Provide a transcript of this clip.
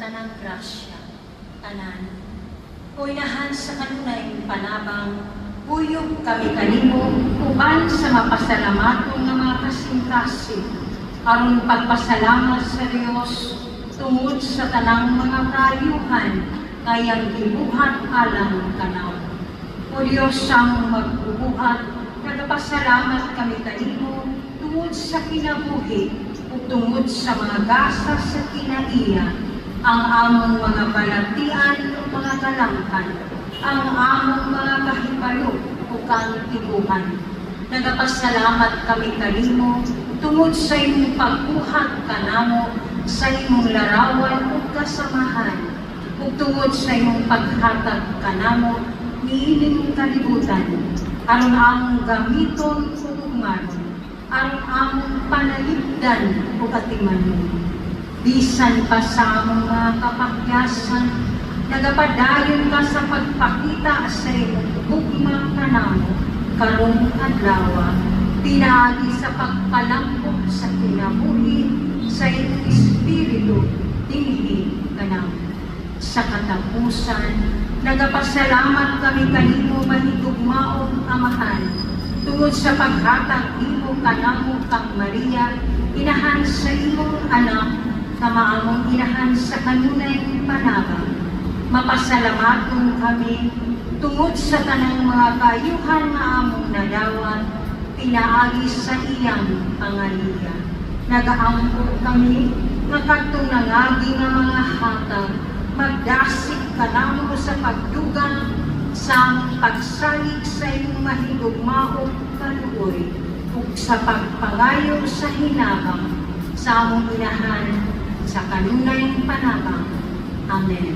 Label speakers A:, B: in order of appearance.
A: tanang grasya, tanan. O inahan sa kanunay panabang, buyog kami kanimo, uban sa mapasalamatong nga mga kasing-kasing, aron pagpasalamat sa Dios tungod sa tanang mga kaayuhan, ngayang gibuhat alang kanaw. O Diyos ang magbubuhat, nagpasalamat kami kanimo tungod sa kinabuhi o tungod sa mga gasa sa kinaiya, ang among mga balatian o mga kalangkan, ang among mga kahibalo o kangtiguhan. Nagpasalamat kami kanimo tungod sa imong pagbuhat kanamo sa imong larawan o kasamahan, ug tungod sa imong paghatag kanamo niining kalibutan, aron among gamiton o umaron, aron among panalipdan o katimanon. Bisan pa sa among mga kapakyasan, nagapadayon ka sa pagpakita sa imong bugma kanamo, karong adlaw, pinaagi sa pagpalampok sa kinabuhi sa imong espiritu, dinhi kanamo. Sa katapusan, nagapasalamat kami kanimo mahigugmaong Amahan, tungod sa paghatag imo kanamo kang Maria, inahan sa imong anak, na maamong inahan sa kanunay panabang. Mapasalamatong kami tungod sa tanang mga kaayuhan nga among nadawat, pinaagi sa iyang pangaliya. Nagaampo kami nga kadtong nangagi nga mga hatag, magdasig kanamo sa pagdugang sa pagsalig sa imong mahigugmaong kaluoy ug sa pagpangayo sa hinabang sa among inahan sa kanunay panabang. Amen.